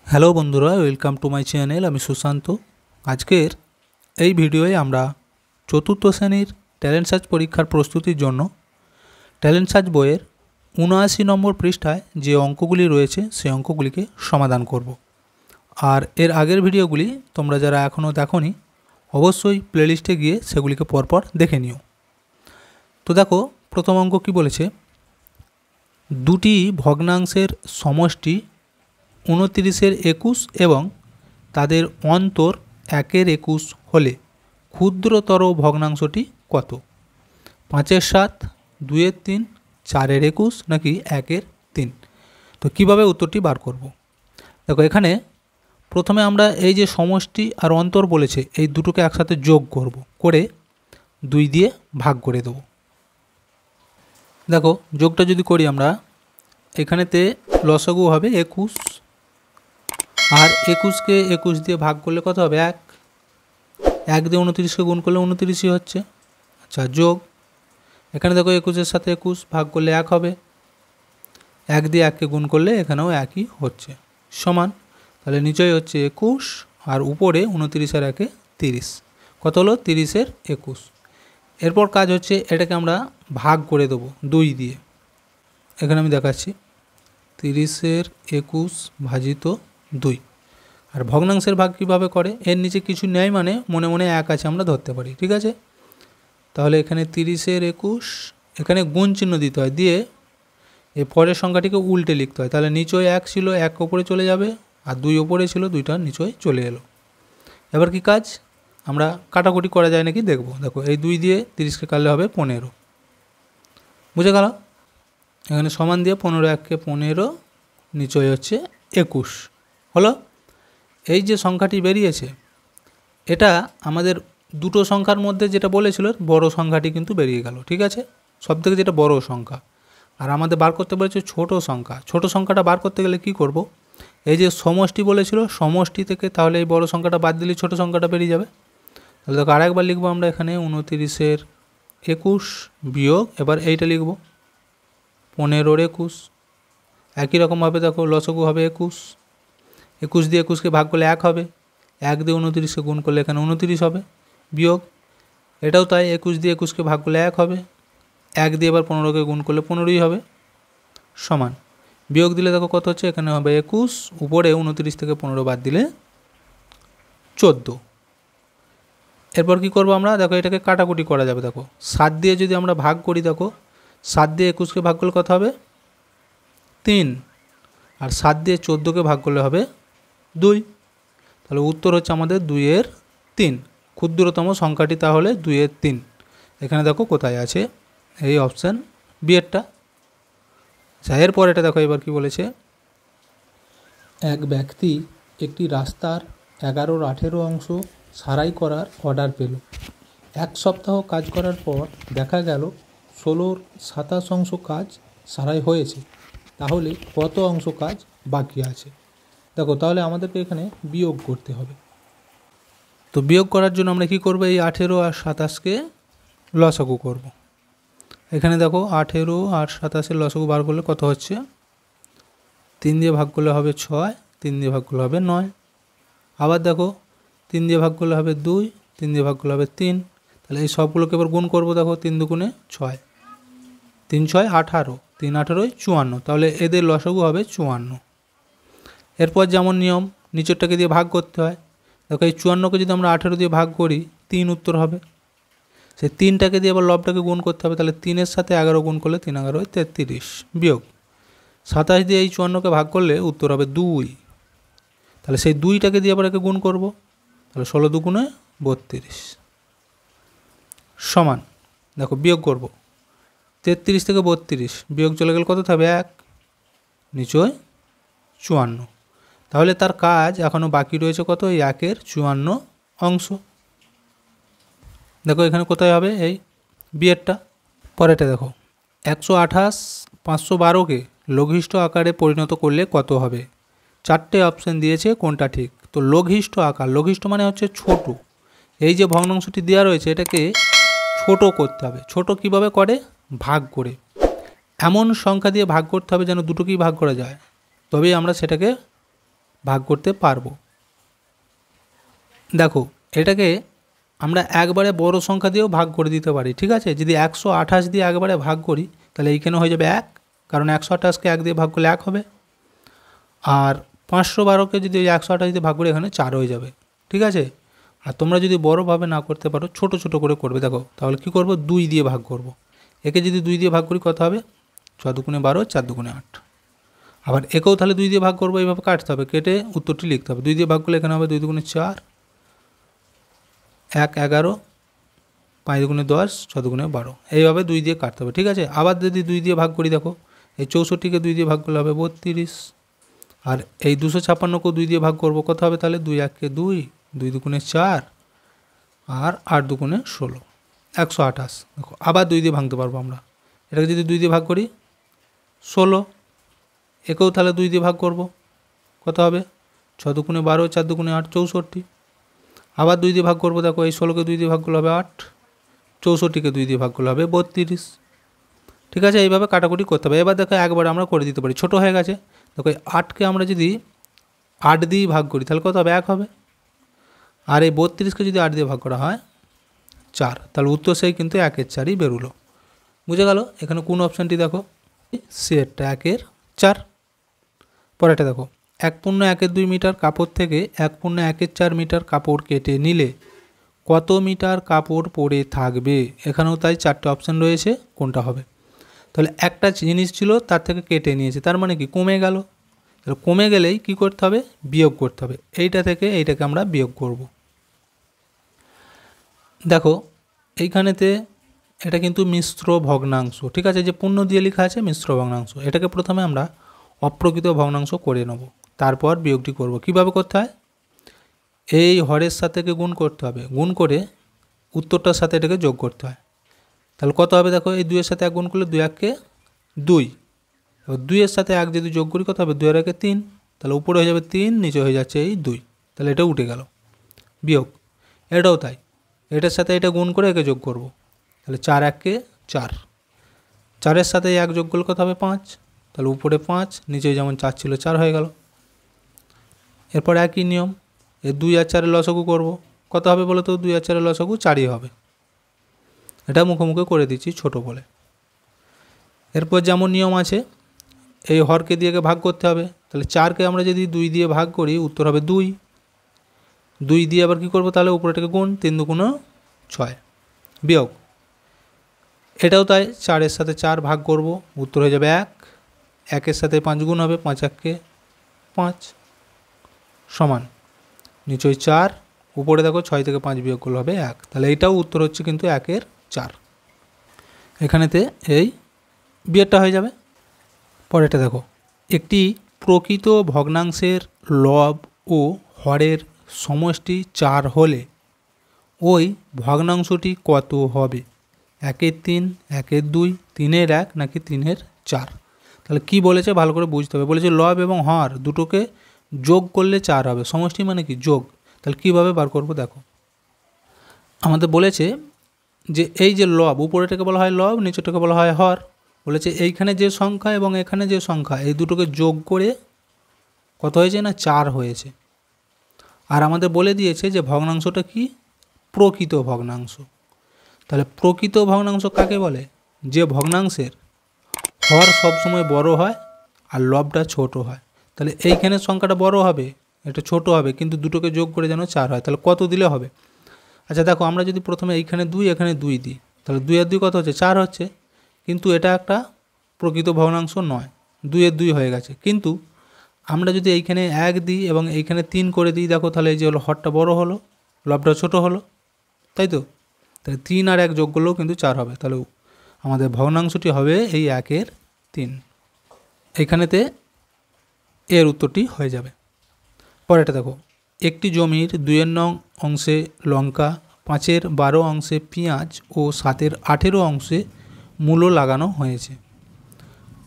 Hello বন্ধুরা, welcome to my channel. আমি সুশান্ত। আজকের এই ভিডিওয়ে আমরা চতুর্থ শ্রেণীর ট্যালেন্ট সার্চ পরীক্ষার প্রস্তুতির জন্য ট্যালেন্ট সার্চ বইয়ের ৭৯ নম্বর পৃষ্ঠায় যে অঙ্কগুলি রয়েছে সেই অঙ্কগুলিকে সমাধান করব। আর এর আগের ভিডিওগুলি তোমরা যারা এখনও দেখোনি অবশ্যই প্লেলিস্টে গিয়ে সেগুলিকে পরপর দেখে নিও। তো দেখো, প্রথম অঙ্ক কি বলেছে, দুটি ভগ্নাংশের সমষ্টি ২৯-এর ২১ এবং তাদের অন্তর ১-এর ২১ হলে ক্ষুদ্রতর ভগ্নাংশটি কত? ৫-এর ৭, ২-এর ৩, ৪-এর ২১ নাকি ১-এর ৩? তো কিভাবে উত্তরটি বার করব? দেখো, এখানে প্রথমে আমরা এই যে সমষ্টি আর অন্তর বলেছে এই দুটোকে একসাথে যোগ করব, করে ২ দিয়ে ভাগ করে দেব। দেখো, যোগটা যদি করি আমরা, এখানেতে লসাগু হবে ২১ আর ২১কে ২১ দিয়ে ভাগ করলে কত হবে? ১। ১ দিয়ে ২৯কে গুণ করলে ২৯ই হচ্ছে। আচ্ছা, যোগ, এখানে দেখো ২১-এর সাথে ২১ ভাগ করলে ১ হবে, ১ দিয়ে ১কে গুণ করলে এখানেও ১ই হচ্ছে, সমান। তাহলে নিচয় হচ্ছে ২১ আর উপরে ২৯ আর ১-এ ৩০, কত হলো? ৩০-এর ২১। এরপর কাজ হচ্ছে এটাকে আমরা ভাগ করে দেবো ২ দিয়ে। এখানে আমি দেখাচ্ছি ৩০-এর ২১ ভাজিত ২। আর ভগ্নাংশের ভাগ কীভাবে করে? এর নিচে কিছু নেই মানে মনে মনে ১ আছে আমরা ধরতে পারি, ঠিক আছে? তাহলে এখানে ৩০-এর ২১, এখানে গুণ চিহ্ন দিতে হয়, দিয়ে এর পরের সংখ্যাটিকে উল্টে লিখতে হয়। তাহলে নিচয় ১ ছিল, ১ ওপরে চলে যাবে, আর ২ ওপরে ছিল, ২টা নিচয় চলে এলো। এবার কি কাজ? আমরা কাটাকুটি করা যায় নাকি দেখব। দেখো, এই ২ দিয়ে ৩০কে কাটলে হবে ১৫, বুঝে গেল? এখানে সমান দিয়ে ১৫, ১কে ১৫, নিচয় হচ্ছে ২১ হলো। এই যে সংখ্যাটি বেরিয়েছে, এটা আমাদের দুটো সংখ্যার মধ্যে যেটা বলেছিল বড় সংখ্যাটি কিন্তু বেরিয়ে গেল, ঠিক আছে? সব থেকে যেটা বড় সংখ্যা। আর আমাদের বার করতে বলেছে ছোট সংখ্যা। ছোট সংখ্যাটা বার করতে গেলে কি করব? এই যে সমষ্টি বলেছিল, সমষ্টি থেকে তাহলে এই বড় সংখ্যাটা বাদ দিলে ছোট সংখ্যাটা বেরিয়ে যাবে। তাহলে দেখো, আরেকবার লিখবো আমরা এখানে ২৯-এর ২১ বিয়োগ, এবার এইটা লিখব ১৫-এর ২১। একই রকমভাবে দেখো, লসাগু হবে ২১, ২১ দিয়ে ২১কে ভাগ করলে ১ হবে, ১ দিয়ে ২৯কে গুণ করলে এখানে ২৯ হবে, বিয়োগ, এটাও তাই, ২১ দিয়ে ২১কে ভাগ করলে ১ হবে, ১ দিয়ে এবার ১৫কে গুণ করলে ১৫ই হবে, সমান। বিয়োগ দিলে দেখো কত হচ্ছে? এখানে হবে ২১, উপরে ২৯ থেকে ১৫ বাদ দিলে ১৪। এরপর কি করব আমরা? দেখো, এটাকে কাটাকুটি করা যাবে। দেখো, ৭ দিয়ে যদি আমরা ভাগ করি, দেখো ৭ দিয়ে ২১কে ভাগ করলে কত হবে? ৩, আর ৭ দিয়ে ১৪কে ভাগ করলে হবে ২। তাহলে উত্তর হচ্ছে আমাদের ২-এর ৩। ক্ষুদ্রতম সংখ্যাটি তাহলে ২-এর ৩। এখানে দেখো কোথায় আছে, এই অপশান বি এরটা। আচ্ছা, এরপর এটা দেখো, এবার কি বলেছে, এক ব্যক্তি একটি রাস্তার ১১/১৮ অংশ সারাই করার অর্ডার পেল। ১ সপ্তাহ কাজ করার পর দেখা গেল ১৬/২৭ অংশ কাজ সারাই হয়েছে। তাহলে কত অংশ কাজ বাকি আছে? দেখো, তাহলে আমাদেরকে এখানে বিয়োগ করতে হবে। তো বিয়োগ করার জন্য আমরা কি করব? এই ১৮ আর ২৭কে লসাগু করব। এখানে দেখো, ১৮ আর ২৭-এর লসাগু বার করলে কত হচ্ছে? ৩ দিয়ে ভাগ করলে হবে ৬, ৩ দিয়ে ভাগ করলে হবে ৯। আবার দেখো, ৩ দিয়ে ভাগ করলে হবে ২, ৩ দিয়ে ভাগ করলে হবে ৩। তাহলে এই সবগুলোকে এবার গুণ করব। দেখো, ৩ দুগুণে ৬, ৩ ৬ ১৮, ৩ ১৮ ৫৪। তাহলে এদের লসাগু হবে ৫৪। এরপর যেমন নিয়ম, নিচেরটাকে দিয়ে ভাগ করতে হয়। দেখো, এই ৫৪কে যদি আমরা ১৮ দিয়ে ভাগ করি, ৩ উত্তর হবে। সেই ৩টাকে দিয়ে আবার লবটাকে গুণ করতে হবে। তাহলে ৩-এর সাথে ১১ গুণ করলে ৩ ১১ ৩৩, বিয়োগ ২৭ দিয়ে এই ৫৪কে ভাগ করলে উত্তর হবে ২। তাহলে সেই ২টাকে দিয়ে আবার একে গুণ করব। তাহলে ১৬ দুগুণে ৩২, সমান। দেখো, বিয়োগ করব, ৩৩ থেকে ৩২ বিয়োগ চলে গেলে কত থাকবে? ১, নিচয় ৫৪। তাহলে তার কাজ এখনও বাকি রয়েছে কত? এই ১-এর ৫৪ অংশ। দেখো, এখানে কোথায় হবে? এই বিয়েরটা। পরেরটা দেখো, ১২৮ ৫১২কে লঘিষ্ঠ আকারে পরিণত করলে কত হবে? ৪টে অপশান দিয়েছে, কোনটা ঠিক? তো লঘিষ্ঠ আকার, লঘিষ্ঠ মানে হচ্ছে ছোট। এই যে ভগ্নাংশটি দেওয়া রয়েছে এটাকে ছোট করতে হবে। ছোট কিভাবে করে? ভাগ করে। এমন সংখ্যা দিয়ে ভাগ করতে হবে যেন দুটোকেই ভাগ করা যায়, তবেই আমরা সেটাকে ভাগ করতে পারবো। দেখো এটাকে আমরা একবারে বড় সংখ্যা দিয়েও ভাগ করে দিতে পারি, ঠিক আছে। যদি 128 দিয়ে একবারে ভাগ করি তাহলে এইখানে হয়ে যাবে 1, কারণ 128কে 1 দিয়ে ভাগ করলে 1 হবে। আর 512কে যদি ওই 128 দিয়ে ভাগ করে এখানে 4 হয়ে যাবে, ঠিক আছে। আর তোমরা যদি বড়োভাবে না করতে পারো ছোট ছোট করে করবে। দেখো তাহলে কি করব, 2 দিয়ে ভাগ করব। একে যদি 2 দিয়ে ভাগ করি কত হবে, 6 দুগুণে 12, 4 দুগুণে 8। আবার একেও তাহলে 2 দিয়ে ভাগ করবো, এইভাবে কাটতে হবে, কেটে উত্তরটি লিখতে হবে। 2 দিয়ে ভাগ করলে এখানে হবে 2 দুগুণে 4, 1 11, 5 দুগুণে 10, 6 দুগুণে 12, এইভাবে 2 দিয়ে কাটতে হবে, ঠিক আছে। আবার যদি 2 দিয়ে ভাগ করি, দেখো এই 64কে 2 দিয়ে ভাগ করলে হবে 32, আর এই 256কেও 2 দিয়ে ভাগ করব, কত হবে তাহলে 2 1 2, 2 দুগুণে 4, আর 8 দুগুণে 16, 128। দেখো আবার 2 দিয়ে ভাঙতে পারবো আমরা। এটাকে যদি 2 দিয়ে ভাগ করি 16, একেও তাহলে 2 দিয়ে ভাগ করব, কত হবে 6 দুগুণে 12, 4 দুগুণে 8, 64। আবার 2 দিয়ে ভাগ করব, দেখো এই 16কে 2 দিয়ে ভাগ করলে হবে 8, 64কে 2 দিয়ে ভাগ করলে হবে 32, ঠিক আছে। এইভাবে কাটাকুটি করতে হবে। এবার দেখো একবার আমরা করে দিতে পারি, ছোট হয়ে গেছে। দেখো এই 8কে আমরা যদি 8 দিয়ে ভাগ করি তাহলে কত হবে, 1 হবে। আর এই 32কে যদি 8 দিয়ে ভাগ করা হয় 4, তাহলে উত্তর সেই কিন্তু 1-এর 4ই বেরোলো। বুঝে গেল। এখানে কোন অপশানটি দেখো, সেটটা 1-এর 4। পরেরটা দেখো, 1.1-2 মিটার কাপড় থেকে 1.1-4 মিটার কাপড় কেটে নিলে কত মিটার কাপড় পরে থাকবে। এখানেও তাই 4টে অপশান রয়েছে, কোনটা হবে। তাহলে একটা জিনিস ছিল তার থেকে কেটে নিয়েছে, তার মানে কি কমে গেল। তাহলে কমে গেলেই কি করতে হবে, বিয়োগ করতে হবে। এইটা থেকে এইটাকে আমরা বিয়োগ করব। দেখো এইখানেতে এটা কিন্তু মিশ্র ভগ্নাংশ, ঠিক আছে। যে পূর্ণ দিয়ে লেখা আছে মিশ্র ভগ্নাংশ, এটাকে প্রথমে আমরা অপ্রকৃত ভগ্নাংশ করে নেব, তারপর বিয়োগটি করব। কিভাবে করতে হয়, এই হরের সাথে গুণ করতে হবে, গুণ করে উত্তরটার সাথে এটাকে যোগ করতে হয়। তাহলে কত হবে, দেখো এই 2-এর সাথে 1 গুণ করলে 2 1 2, এবার 2-এর সাথে 1 যদি যোগ করি কত হবে, 2 আর 1 3, তাহলে উপরে হয়ে যাবে 3, নিচে হয়ে যাচ্ছে এই 2, তাহলে এটা উঠে গেল, বিয়োগ। এটাও তাই, এটার সাথে এটা গুণ করে একে যোগ করব, তাহলে 4 1 4, 4-এর সাথে 1 যোগ করলে কত হবে 5, তাহলে উপরে 5, নিচে যেমন 4 ছিল 4 হয়ে গেল। এরপর একই নিয়ম, এই 2 আর 4-এর লসাগু করব, কত হবে বলো তো, 2 আর 4-এর লসাগু 4ই হবে। এটা মুখোমুখি করে দিচ্ছি ছোট বলে। এরপর যেমন নিয়ম আছে, এই হরকে দিয়ে ভাগ করতে হবে। তাহলে 4কে আমরা যদি 2 দিয়ে ভাগ করি উত্তর হবে 2, 2 দিয়ে আবার কী করবো, তাহলে উপরেটাকে গুণ, 3 দুগুণ 6, বিয়োগ। এটাও তাই, 4-এর সাথে 4 ভাগ করব, উত্তর হয়ে যাবে 1, 1-এর সাথে 5 গুণ হবে, 5 1 5, সমান নিচে 4, উপরে দেখো 6 থেকে 5 বিয়োগ করলে হবে 1, তাহলে এইটাও উত্তর হচ্ছে কিন্তু 1-এর 4। এখানেতে এই বিয়োগটা হয়ে যাবে। পরেরটা দেখো, একটি প্রকৃত ভগ্নাংশের লব ও হরের সমষ্টি 4 হলে ওই ভগ্নাংশটি কত হবে, 1-এর 3, 1-এর 2, 3-এর 1 নাকি 3-এর 4। তাহলে কি বলেছে ভালো করে বুঝতে হবে। বলেছে লব এবং হর দুটোকে যোগ করলে 4 হবে, সমষ্টি মানে কি যোগ। তাহলে কীভাবে বার করব, দেখো আমাদের বলেছে যে এই যে লব, উপরেটাকে বলা হয় লব, নিচেটাকে বলা হয় হর। বলেছে এইখানে যে সংখ্যা এবং এখানে যে সংখ্যা, এই দুটোকে যোগ করে কত হয়েছে না 4 হয়েছে। আর আমাদের বলে দিয়েছে যে ভগ্নাংশটা কি, প্রকৃত ভগ্নাংশ। তাহলে প্রকৃত ভগ্নাংশ কাকে বলে, যে ভগ্নাংশের হর সবসময় বড় হয় আর লবটা ছোট হয়। তাহলে এইখানের সংখ্যাটা বড় হবে, এটা ছোট হবে, কিন্তু দুটোকে যোগ করে যেন 4 হয়। তাহলে কত দিলে হবে, আচ্ছা দেখো আমরা যদি প্রথমে এইখানে 2 এখানে 2 দিই, তাহলে 2 আর 2 কত হচ্ছে 4 হচ্ছে, কিন্তু এটা একটা প্রকৃত ভগ্নাংশ নয়, 2 এর 2 হয়ে গেছে। কিন্তু আমরা যদি এইখানে 1 দিই এবং এইখানে 3 করে দিই, দেখো তাহলে এই যে হলো হরটা বড় হলো, লবটা ছোট হলো, তাই তো। তাহলে 3 আর 1 যোগ করলেও কিন্তু 4 হবে। তাহলে আমাদের ভগ্নাংশটি হবে এই 1-এর 3। এইখানেতে এর উত্তরটি হয়ে যাবে। পরেরটা দেখো, একটি জমির 2-এর নং অংশে লঙ্কা, 5-এর 12 অংশে পেঁয়াজ ও 7-এর 18 অংশে মূলো লাগানো হয়েছে।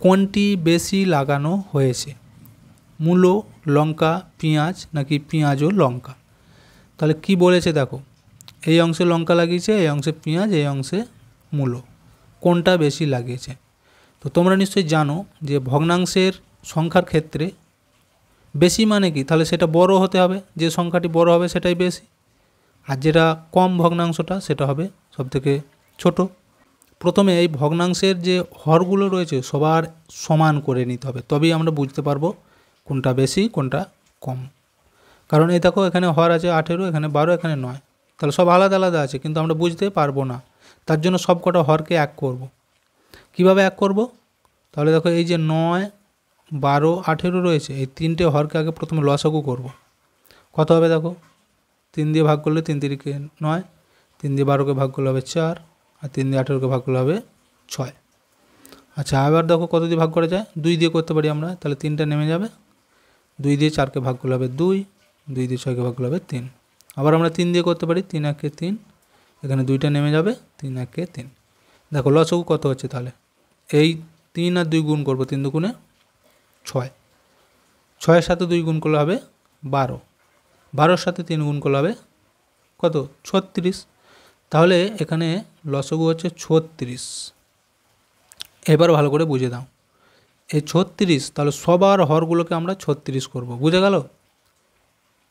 কোনটি বেশি লাগানো হয়েছে, মূলো, লঙ্কা, পেঁয়াজ নাকি পেঁয়াজ ও লঙ্কা। তাহলে কি বলেছে দেখো, এই অংশে লঙ্কা লাগিয়েছে, এই অংশে পেঁয়াজ, এই অংশে মূলো, কোনটা বেশি লাগিয়েছে। তো তোমরা নিশ্চয়ই জানো যে ভগ্নাংশের সংখ্যার ক্ষেত্রে বেশি মানে কি, তাহলে সেটা বড় হতে হবে, যে সংখ্যাটি বড় হবে সেটাই বেশি, আর যেটা কম ভগ্নাংশটা সেটা হবে সবথেকে ছোট। প্রথমে এই ভগ্নাংশের যে হরগুলো রয়েছে সবার সমান করে নিতে হবে, তবেই আমরা বুঝতে পারবো কোনটা বেশি কোনটা কম। কারণ এই দেখো এখানে হর আছে 18, এখানে 12, এখানে 9, তাহলে সব আলাদা আলাদা আছে, কিন্তু আমরা বুঝতে পারবো না। তার জন্য সব কটা হরকে এক করব। কিভাবে এক করব? তাহলে দেখো এই যে 9, 12, 18 রয়েছে, এই তিনটে হরকে আগে প্রথমে লসাগু করব। কত হবে দেখো, 3 দিয়ে ভাগ করলে 3 তিরিকে 9, 3 দিয়ে 12কে ভাগ করলে হবে 4, আর 3 দিয়ে 18কে ভাগ করলে হবে 6। আচ্ছা আবার দেখো কত দিয়ে ভাগ করা যায়, 2 দিয়ে করতে পারি আমরা, তাহলে 3টা নেমে যাবে। 2 দিয়ে 4কে ভাগ করলে হবে 2, 2 দিয়ে 6কে ভাগ করলে হবে 3। আবার আমরা 3 দিয়ে করতে পারি, 3 1 3, এখানে 2টা নেমে যাবে, 3 1 3। দেখো লসাগু কত হচ্ছে, তাহলে এই 3 আর 2 গুণ করবো, 3 দুগুণে 6, 6-এর সাথে 2 গুণ করলে হবে 12, 12-এর সাথে 3 গুণ করলে হবে কত, 36। তাহলে এখানে লসাগু হচ্ছে 36। এবার ভালো করে বুঝে দাও, এই 36, তাহলে সবার হরগুলোকে আমরা 36 করব, বুঝে গেল?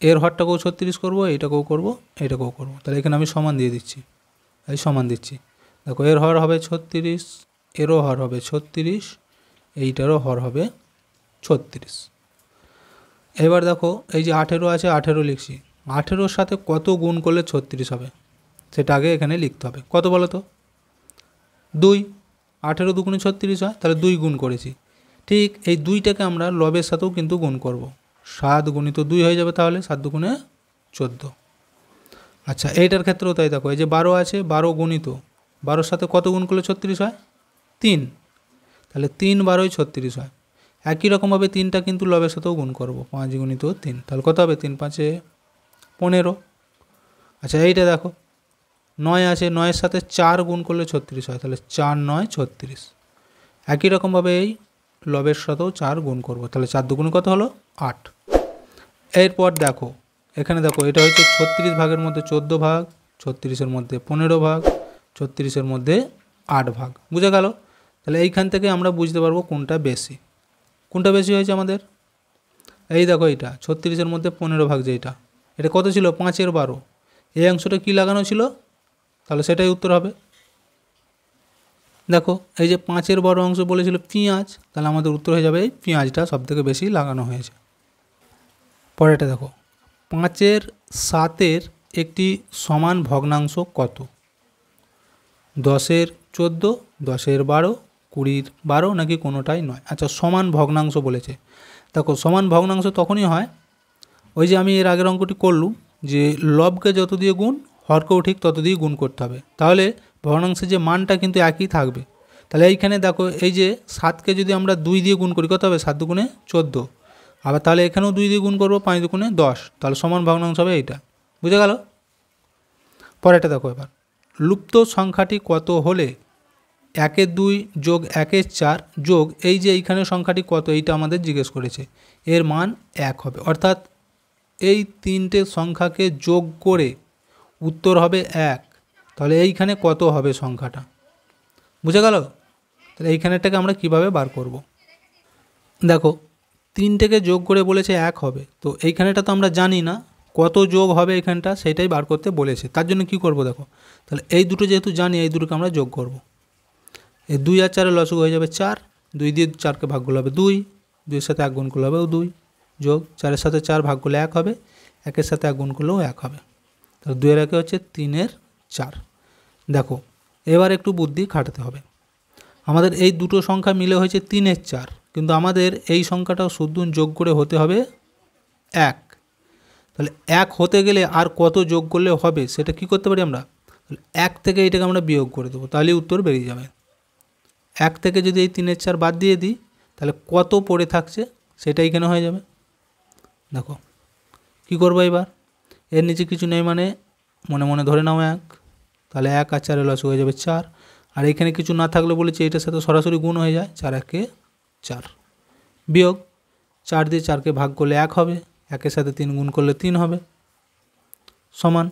এর হরটাকেও 36 করব, এইটাকেও করব, এইটাকেও করব। তাহলে এখানে আমি সমান দিয়ে দিচ্ছি, এই সমান দিচ্ছি। দেখো এর হর হবে 36, এরও হর হবে 36, এইটারও হর হবে 36। এবার দেখো এই যে 18 আছে, 18 লিখছি, 18-র সাথে কত গুণ করলে 36 হবে সেটা আগে এখানে লিখতে হবে। কত বলো তো, 2, 18 দুগুণে 36 হয়, তাহলে 2 গুণ করেছি। ঠিক এই 2টাকে আমরা লবের সাথেও কিন্তু গুণ করব, 7 গুণিত 2 হয়ে যাবে, তাহলে 7 দুগুণে 14। আচ্ছা এইটার ক্ষেত্রেও তাই, দেখো এই যে 12 আছে, 12 গুণিত 12-র সাথে কত গুণ করলে 36 হয়, 3, তাহলে 3 12ই 36 হয়। একই রকমভাবে 3টা কিন্তু লবের সাথেও গুণ করব, 5 গুণিত 3, তাহলে কত হবে, 3 5 15। আচ্ছা এইটা দেখো 9 আছে, 9-এর সাথে 4 গুণ করলে 36 হয়, তাহলে 4 9 36। একই রকমভাবে এই লবের সাথেও 4 গুণ করব, তাহলে 4 দুগুণে কত হলো, 8। এরপর দেখো এখানে দেখো এটা হচ্ছে 36 ভাগের মধ্যে 14 ভাগ, 36-এর মধ্যে 15 ভাগ, 36-এর মধ্যে 8 ভাগ, বুঝে গেল? তাহলে এইখান থেকে আমরা বুঝতে পারবো কোনটা বেশি, কোনটা বেশি হয়েছে আমাদের। এই দেখো এইটা 36-এর মধ্যে 15 ভাগ, যেটা এটা কত ছিল, 5-এর 12, এই অংশটা কি লাগানো ছিল, তাহলে সেটাই উত্তর হবে। দেখো এই যে 5-এর 12 অংশ বলেছিল পেঁয়াজ, তাহলে আমাদের উত্তর হয়ে যাবে এই পেঁয়াজটা সবথেকে বেশি লাগানো হয়েছে। পরেরটা দেখো, 5-এর 7-এর একটি সমান ভগ্নাংশ কত, 10-এর 14, 10-এর 12, 20-র 12 নাকি কোনোটাই নয়। আচ্ছা সমান ভগ্নাংশ বলেছে, দেখো সমান ভগ্নাংশ তখনই হয়, ওই যে আমি এর আগের অঙ্কটি করলুম যে লবকে যত দিয়ে গুণ হরকেও ঠিক তত দিয়ে গুণ করতে হবে, তাহলে ভগ্নাংশের যে মানটা কিন্তু একই থাকবে। তাহলে এইখানে দেখো এই যে 7কে যদি আমরা 2 দিয়ে গুণ করি কত হবে, 7 দুগুণে 14, আবার তাহলে এখানেও 2 দিয়ে গুণ করবো, 5 দুগুণে 10, তাহলে সমান ভগ্নাংশ হবে এইটা, বুঝে গেল? পরেরটা দেখো, এবার লুপ্ত সংখ্যাটি কত হলে 1-এর 2 যোগ 1-এর 4 যোগ এই যে এইখানে সংখ্যাটি কত, এইটা আমাদের জিজ্ঞেস করেছে, এর মান 1 হবে। অর্থাৎ এই তিনটে সংখ্যাকে যোগ করে উত্তর হবে 1, তাহলে এইখানে কত হবে সংখ্যাটা, বুঝে গেল? তাহলে এইখানেরটাকে আমরা কিভাবে বার করব, দেখো 3টেকে যোগ করে বলেছে 1 হবে, তো এইখানেটা তো আমরা জানি না কত যোগ হবে এখানটা, সেটাই বার করতে বলেছে। তার জন্য কি করব দেখো, তাহলে এই দুটো যেহেতু জানি, এই দুটোকে আমরা যোগ করব। এই 2 আর 4-এর লসাগু হয়ে যাবে 4, 2 দিয়ে 4কে ভাগ করলে হবে 2, 2-এর সাথে 1 গুণ করলে হবে 2, যোগ 4-এর সাথে 4 ভাগ করলে 1 হবে, 1-এর সাথে 1 গুণ করলেও 1 হবে, তাহলে 2-এর 1 হচ্ছে 3-এর 4। দেখো এবার একটু বুদ্ধি খাটাতে হবে, আমাদের এই দুটো সংখ্যা মিলে হয়েছে 3-এর 4, কিন্তু আমাদের এই সংখ্যাটাও শুদ্ধ যোগ করে হতে হবে 1, তাহলে 1 হতে গেলে আর কত যোগ করলে হবে সেটা কি করতে পারি আমরা, তাহলে 1 থেকে এইটাকে আমরা বিয়োগ করে দেবো, তাহলেই উত্তর বেরিয়ে যাবে। 1 থেকে যদি এই 3-এর 4 বাদ দিয়ে দিই, তাহলে কত পড়ে থাকছে সেটা এখানে হয়ে যাবে। দেখো কি করবো এবার, এর নিচে কিছু নেই মানে মনে মনে ধরে নাও 1, তাহলে 1 আর 4-এর লসাগু হয়ে যাবে 4, আর এখানে কিছু না থাকলে বলেছি এটার সাথে সরাসরি গুণ হয়ে যায়, 4 1 4, বিয়োগ 4 দিয়ে 4কে ভাগ করলে 1 হবে, 1-এর সাথে 3 গুণ করলে 3 হবে, সমান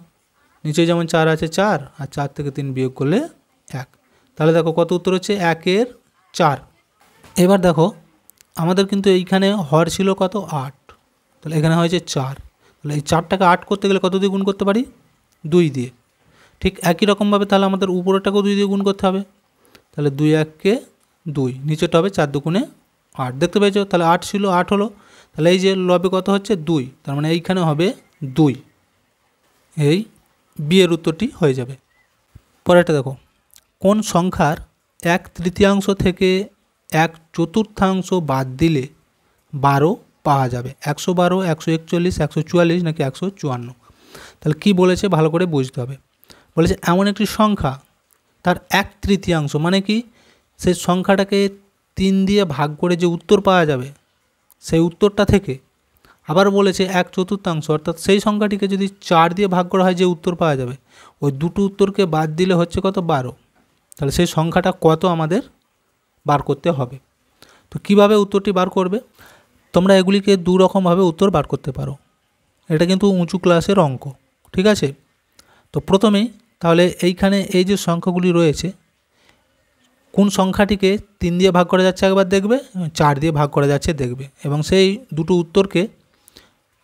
নিচে যেমন 4 আছে 4, আর 4 থেকে 3 বিয়োগ করলে 1, তাহলে দেখো কত উত্তর হচ্ছে 1-এর 4। এবার দেখো আমাদের কিন্তু এইখানে হর ছিল কত, 8, তাহলে এখানে হয়েছে 4। তাহলে এই 4টাকে 8 করতে গেলে কত দিয়ে গুণ করতে পারি? 2 দিয়ে। ঠিক একই রকমভাবে তাহলে আমাদের উপরেরটাকেও 2 দিয়ে গুণ করতে হবে। তাহলে 2 1-কে 2, নিচেটা হবে 4 2 8। দেখতে পেয়েছো? তাহলে 8 ছিল, 8 হলো। তাহলে এই যে লবে কত হচ্ছে? 2, তার মানে এইখানে হবে 2। এই বিয়ের উত্তরটি হয়ে যাবে। পরেরটা দেখো, কোন সংখ্যার 1/3 থেকে 1/4 বাদ দিলে 12 পাওয়া যাবে? 112, 141, 144 নাকি 154? তাহলে কি বলেছে ভালো করে বুঝতে হবে। বলেছে এমন একটি সংখ্যা তার 1/3 মানে কি, সেই সংখ্যাটাকে 3 দিয়ে ভাগ করে যে উত্তর পাওয়া যাবে সেই উত্তরটা থেকে, আবার বলেছে 1/4 অর্থাৎ সেই সংখ্যাটিকে যদি 4 দিয়ে ভাগ করা হয় যে উত্তর পাওয়া যাবে, ওই দুটো উত্তরকে বাদ দিলে হচ্ছে কত? 12। তাহলে সেই সংখ্যাটা কত আমাদের বার করতে হবে। তো কিভাবে উত্তরটি বার করবে? তোমরা এগুলিকে দু রকমভাবে উত্তর বার করতে পারো। এটা কিন্তু উঁচু ক্লাসের অঙ্ক, ঠিক আছে? তো প্রথমেই তাহলে এইখানে এই যে সংখ্যাগুলি রয়েছে, কোন সংখ্যাটিকে 3 দিয়ে ভাগ করা যাচ্ছে একবার দেখবে, 4 দিয়ে ভাগ করা যাচ্ছে দেখবে, এবং সেই দুটো উত্তরকে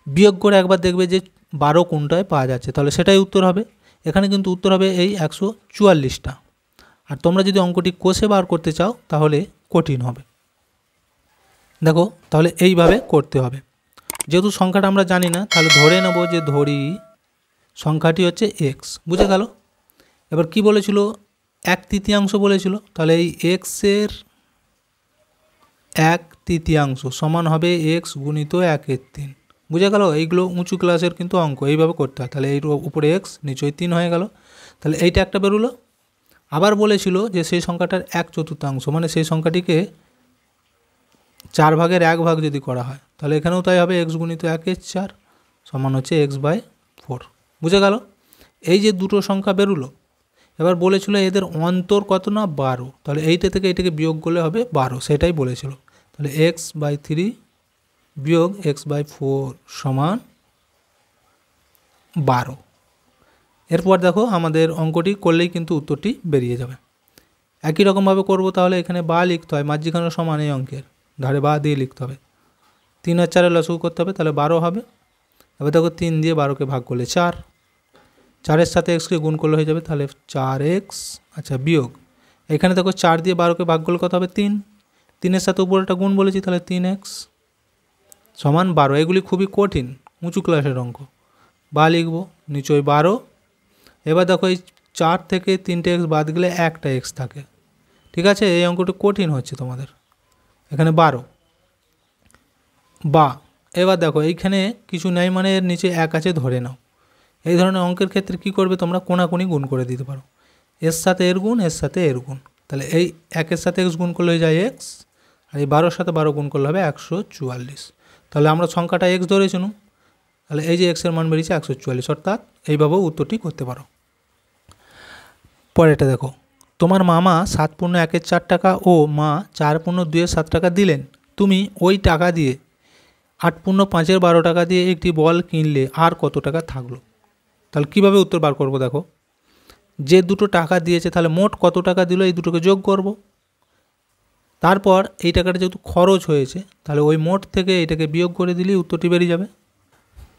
বিয়োগ করে একবার দেখবে যে 12 কোনটায় পাওয়া যাচ্ছে, তাহলে সেটাই উত্তর হবে। এখানে কিন্তু উত্তর হবে এই 144টা। আর তোমরা যদি অঙ্কটি কষে বার করতে চাও তাহলে কঠিন হবে। দেখো তাহলে এইভাবে করতে হবে। যেহেতু সংখ্যাটা আমরা জানি না, তাহলে ধরে নেব যে ধরি সংখ্যাটি হচ্ছে এক্স, বুঝে গেল? এবার কি বলেছিল? 1/3 বলেছিল, তাহলে এই এক্সের 1/3 সমান হবে এক্স গুণিত 1/3। বুঝে গেল? এইগুলো উঁচু ক্লাসের কিন্তু অঙ্ক, এইভাবে করতে হয়। তাহলে এর উপরে এক্স, নিচে 3 হয়ে গেল। তাহলে এইটা একটা বেরোলো। আবার বলেছিল যে সেই সংখ্যাটার 1/4 মানে সেই সংখ্যাটিকে 4 ভাগের 1 ভাগ যদি করা হয়, তাহলে এখানেও তাই হবে, এক্স গুণিত 1/4 সমান হচ্ছে x/4। বুঝে গেল? এই যে দুটো সংখ্যা বেরোলো। এবার বলেছিল এদের অন্তর কত না? 12। তাহলে এইটা থেকে এইটাকে বিয়োগ করলে হবে 12, সেটাই বলেছিল। তাহলে x/3 বিয়োগ x/4 সমান 12। এরপর দেখো আমাদের অঙ্কটি করলেই কিন্তু উত্তরটি বেরিয়ে যাবে। একই রকমভাবে করব। তাহলে এখানে বা লিখতে হয়, মাঝখানে সমান এই অঙ্কের ধারে বা দিয়ে লিখতে হবে। 3 আর 4 লসাগু করতে হবে, তাহলে 12 হবে। এবার দেখো 3 দিয়ে 12কে ভাগ করলে 4, 4-এর সাথে এক্সকে গুণ করলে হয়ে যাবে, তাহলে 4x। আচ্ছা বিয়োগ, এখানে দেখো 4 দিয়ে 12কে ভাগ করলে কত হবে? 3, 3-এর সাথে উপরেটা গুণ বলেছি, তাহলে 3x সমান 12। এগুলি খুবই কঠিন উঁচু ক্লাসের অঙ্ক। বা লিখবো, নিচয় 12। এবার দেখো এই 4 থেকে 3টে এক্স বাদ গেলে একটা এক্স থাকে, ঠিক আছে? এই অঙ্কটি কঠিন হচ্ছে তোমাদের। এখানে 12 বা, এবার দেখো এইখানে কিছু নেই মানে এর নিচে 1 আছে ধরে নাও। এই ধরনের অঙ্কের ক্ষেত্রে কি করবে তোমরা? কোনাকুনি গুণ করে দিতে পারো, এর সাথে এর গুণ, এর সাথে এর গুণ। তাহলে এই 1-এর সাথে এক্স গুণ করলে হয়ে যায় এক্স, আর এই 12-এর সাথে 12 গুণ করলে হবে 144। তাহলে আমরা সংখ্যাটা এক্স ধরেছিলাম, তাহলে এই যে এক্সের মান বেরিয়েছে 144, অর্থাৎ এইভাবেও উত্তরটি করতে পারো। পরেরটা দেখো, তোমার মামা 7/1-4 টাকা ও মা 4/2-7 টাকা দিলেন। তুমি ওই টাকা দিয়ে 8/5-12 টাকা দিয়ে একটি বল কিনলে, আর কত টাকা থাকলো? তাহলে কীভাবে উত্তর বার করবো? দেখো, যে দুটো টাকা দিয়েছে তাহলে মোট কত টাকা দিল এই দুটোকে যোগ করব। তারপর এই টাকাটা যেহেতু খরচ হয়েছে, তাহলে ওই মোট থেকে এটাকে বিয়োগ করে দিলেই উত্তরটি বেরিয়ে যাবে।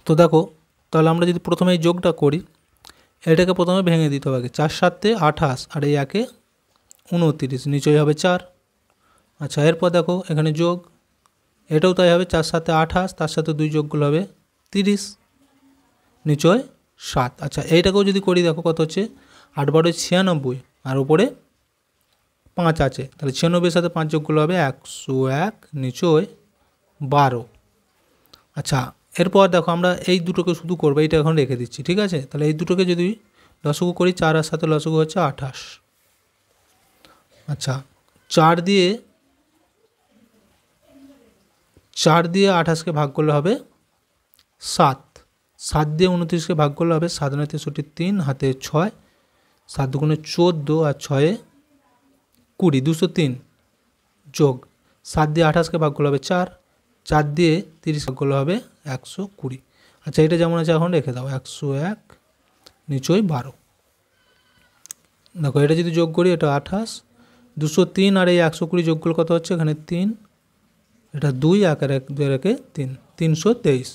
তো দেখো, তাহলে আমরা যদি প্রথমে এই যোগটা করি, এটাকে প্রথমে ভেঙে দিতে হবে। 4 7 28 আর এই 1 29, নিচয় হবে 4। আচ্ছা এরপর দেখো এখানে যোগ, এটাও তাই হবে, 4 7 28, তার সাথে 2 যোগ করলে হবে 30, নিচয় 7। আচ্ছা এইটাকেও যদি করি, দেখো কত হচ্ছে? 8 12 96, আর উপরে 5 আছে, তাহলে 96-এর সাথে 5 যোগ করলে হবে 101, নিচয় 12। আচ্ছা এরপর দেখো আমরা এই দুটোকে শুধু করবো, এইটা এখন রেখে দিচ্ছি, ঠিক আছে? তাহলে এই দুটোকে যদি লসাগু করি, 4 আর সাথে লসাগু হচ্ছে 28। আচ্ছা 4 দিয়ে 28কে ভাগ করলে হবে 7, 7 দিয়ে 29কে ভাগ করলে হবে 7 9 63, 3 হাতে 6, 7 2 14 আর 6 20, 203 যোগ 7 দিয়ে 28কে ভাগ করলে হবে 4, 4 দিয়ে 30 ভাগ করলে হবে 120। আচ্ছা এটা যেমন আছে এখন রেখে দাও, 101, নিচয় 12। দেখো এটা যদি যোগ করি, এটা 28, 203 আর এই 120 যোগ করলে কত হচ্ছে? এখানে 3, এটা 2 1 আর 1 2 3, 323।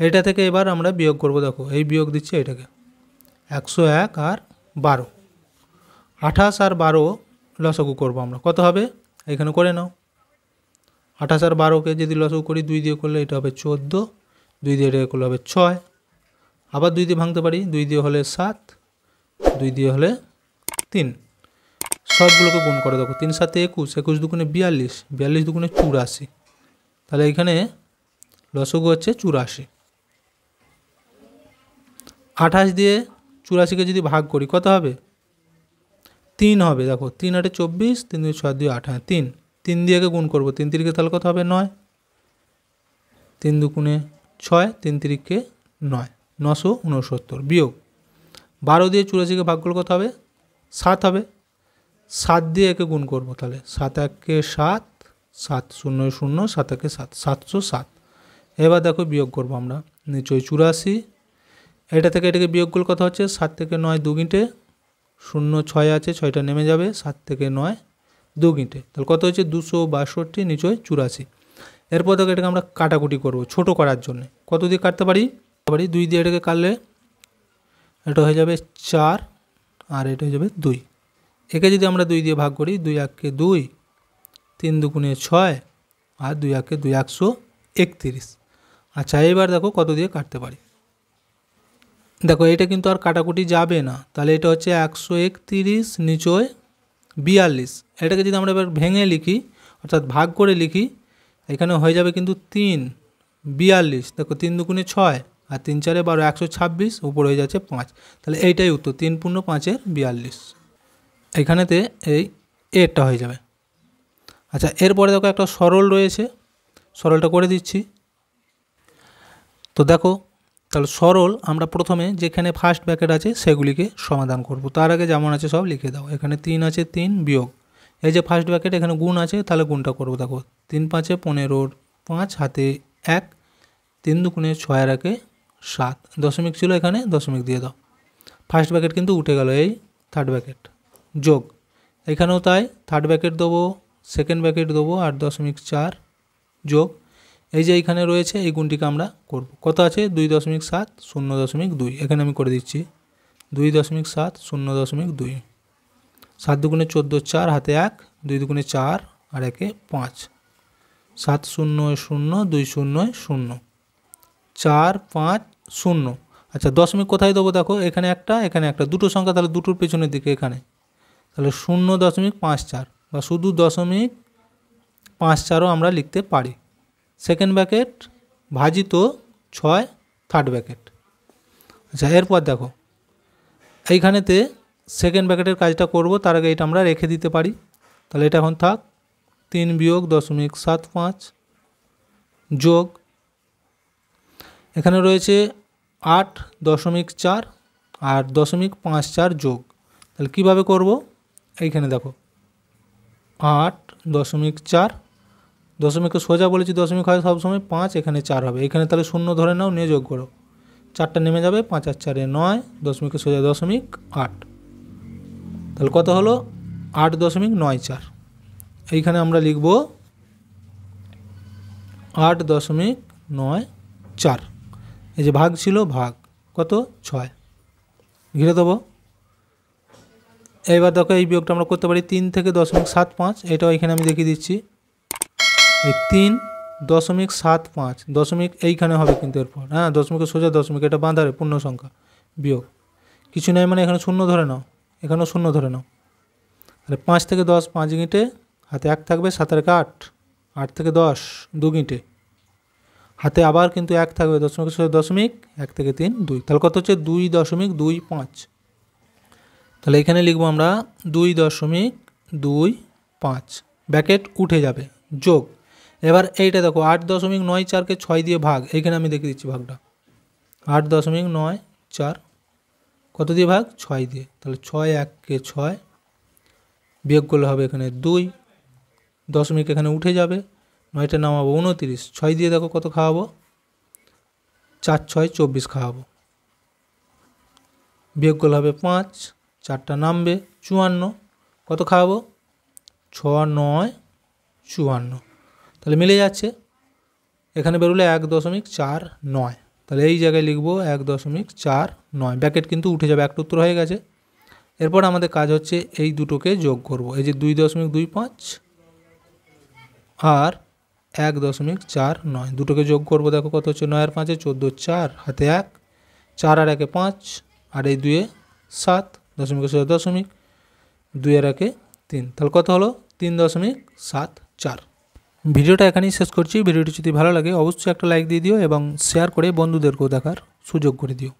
এটা থেকে এবার আমরা বিয়োগ করব। দেখো এই বিয়োগ দিচ্ছি এটাকে 101 আর 12, 28 আর 12 লসাগু করবো আমরা। কত হবে এখানে করে নাও। 28 আর 12কে যদি লসাগু করি 2 দিয়ে করলে এটা হবে 14, 2 দিয়ে এটা করলে হবে 6, আবার 2 দিয়ে ভাঙতে পারি, 2 দিয়ে হলে 7, 2 দিয়ে হলে 3। সবগুলোকে গুণ করে দেখো 3 7 21, 21 দুগুণে 42, 42 দুগুণে 84। তাহলে এখানে লসাগু হচ্ছে 84। 28 দিয়ে 84কে যদি ভাগ করি কত হবে? 3 হবে। দেখো 3 8 24, 3 2 6 2 8, হ্যাঁ 3, 3 দিয়ে গুণ করবো 3 3কে, তাহলে কত হবে 9, 3 দুগুণে 6, 3 3কে 9, 969 বিয়োগ 12 দিয়ে 84কে ভাগ করলে কত হবে? 7 হবে। 7 দিয়ে একে গুণ করবো, তাহলে 7 1 7, 7 0 0, 7 1 7, 707। এবার দেখো বিয়োগ করবো আমরা, নিচে 84, এটা থেকে এটাকে বিয়োগ করলে কত হচ্ছে? 7 থেকে 9 2 গিঁটে, 0 6 আছে, 6টা নেমে যাবে, 7 থেকে 9 2 গিঁটে, তাহলে কত হচ্ছে? 262, নিচে 84। এরপর দেখো এটাকে আমরা কাটাকুটি করবো ছোট করার জন্য। কত দিয়ে কাটতে পারি? 2 দিয়ে এটাকে কাটলে এটা হয়ে যাবে 4 আর এটা হয়ে যাবে 2। একে যদি আমরা 2 দিয়ে ভাগ করি, 2 1 2, 3 দুগুণে 6 আর 2 1 2, 131। আচ্ছা এবার দেখো কত দিয়ে কাটতে পারি। দেখো এটা কিন্তু আর কাটাকুটি যাবে না, তাহলে এটা হচ্ছে 131, নিচয় 42। এটাকে যদি আমরা এবার ভেঙে লিখি, অর্থাৎ ভাগ করে লিখি, এখানে হয়ে যাবে কিন্তু 3 42। দেখো 3 দুগুণে 6 আর 3 4 12, 126, উপর হয়ে যাচ্ছে 5। তাহলে এইটাই উত্তর, 3 পূর্ণ 5 42। এইখানেতে এই এরটা হয়ে যাবে। আচ্ছা এরপরে দেখো একটা সরল রয়েছে, সরলটা করে দিচ্ছি। তো দেখো তাহলে সরল আমরা প্রথমে যেখানে ফার্স্ট ব্র্যাকেট আছে সেগুলিকে সমাধান করব। তার আগে যেমন আছে সব লিখে দাও। এখানে 3 আছে, 3 বিয়োগ এই যে ফার্স্ট ব্র্যাকেট, এখানে গুণ আছে, তাহলে গুণটা করবো। দেখো 3 5 15, 5 হাতে 1, 3 দুগুণে 6 আর 1 7, দশমিক ছিল এখানে দশমিক দিয়ে দাও। ফার্স্ট ব্র্যাকেট কিন্তু উঠে গেল, এই থার্ড ব্র্যাকেট যোগ, এখানেও তাই থার্ড ব্র্যাকেট দেবো, সেকেন্ড ব্র্যাকেট দেবো আর 0.4 যোগ এই যে এইখানে রয়েছে এই গুণটিকে আমরা করব। কত আছে? 2.7 0.2, এখানে আমি করে দিচ্ছি 2.7 0.2, 7 দুগুণে 14, 4 হাতে 1, 2 দুগুণে 4 আর 1 5, 7 0 0 2 0 0, 4 5 0। আচ্ছা দশমিক কোথায় দেবো? দেখো এখানে একটা, এখানে একটা, দুটো সংখ্যা, তাহলে দুটোর পেছনের দিকে এখানে, তাহলে 0.54 বা শুধু 0.54ও আমরা লিখতে পারি। সেকেন্ড ব্র্যাকেট ভাজিত 6 থার্ড ব্র্যাকেট। আচ্ছা এরপর দেখো এইখানেতে সেকেন্ড ব্র্যাকেটের কাজটা করব, তার আগে এটা আমরা রেখে দিতে পারি। তাহলে এটা এখন থাক, 3 বিয়োগ 0.75 যোগ এখানে রয়েছে 8.4 আর 0.54 যোগ। তাহলে কীভাবে করব? এইখানে দেখো 8.4, দশমিককে সোজা বলেছি, দশমিক হয় সবসময় 5, এখানে 4 হবে, এখানে তাহলে 0 ধরে নাও, নিয়ে যোগ করো, 4টা নেমে যাবে, 5 আর 4 9, দশমিককে সোজা 0.8, তাহলে কত হলো? 8.94। এইখানে আমরা লিখব 8.94, এই যে ভাগ ছিল, ভাগ কত? 6, ঘিরে দেবো। এইবার দেখো এই বিয়োগটা আমরা করতে পারি 3 থেকে 0.75, এটাও এখানে আমি দেখিয়ে দিচ্ছি। এই 3.75 দশমিক এইখানে হবে কিন্তু এরপর, হ্যাঁ দশমিকের সোজা দশমিক, এটা বাঁধারে পূর্ণ সংখ্যা, বিয়োগ কিছু নেই মানে এখানে 0 ধরে নাও, এখানেও 0 ধরে নাও। তাহলে 5 থেকে 10 5 গিঁটে, হাতে 1 থাকবে, 7 আর 8, 8 থেকে 10 2 গিঁটে, হাতে আবার কিন্তু 1 থাকবে, দশমিকের সোজা দশমিক, 1 থেকে 3 2, তাহলে কত হচ্ছে? 2.25। তাহলে এখানে লিখবো আমরা 2.25, ব্র্যাকেট উঠে যাবে, যোগ এবার এইটা দেখো 8.94কে 6 দিয়ে ভাগ, এইখানে আমি দেখে দিচ্ছি ভাগটা, 8.94 কত দিয়ে ভাগ? 6 দিয়ে, তাহলে 6 1 6, বিয়োগ করলে হবে এখানে 2, দশমিক এখানে উঠে যাবে, 9টা নামাবো 29, 6 দিয়ে দেখো কত খাওয়াবো? 4 6 24 খাওয়াবো, বিয়োগ করলে হবে 5, 4টা নামবে 54, কত খাওয়াবো? 6 9 54, তাহলে মিলে যাচ্ছে, এখানে বেরোলে 1.49। তাহলে এই জায়গায় লিখব 1.49, ব্র্যাকেট কিন্তু উঠে যাবে, একটা উত্তর হয়ে গেছে। এরপর আমাদের কাজ হচ্ছে এই দুটোকে যোগ করব, এই যে 2.25 আর 1.49 দুটোকে যোগ করব। দেখো কত হচ্ছে, 9 আর 5 14, 4 হাতে 1, 4 আর 1 5, আর এই 2 7, দশমিকের সাথে দশমিক, 2 আর 1 3, তাহলে কত হলো 3.74। ভিডিওটা এখানেই শেষ করছি। ভিডিওটি যদি ভালো লাগে অবশ্যই একটা লাইক দিয়ে দিও এবং শেয়ার করে বন্ধুদেরকেও দেখার সুযোগ করে দিও।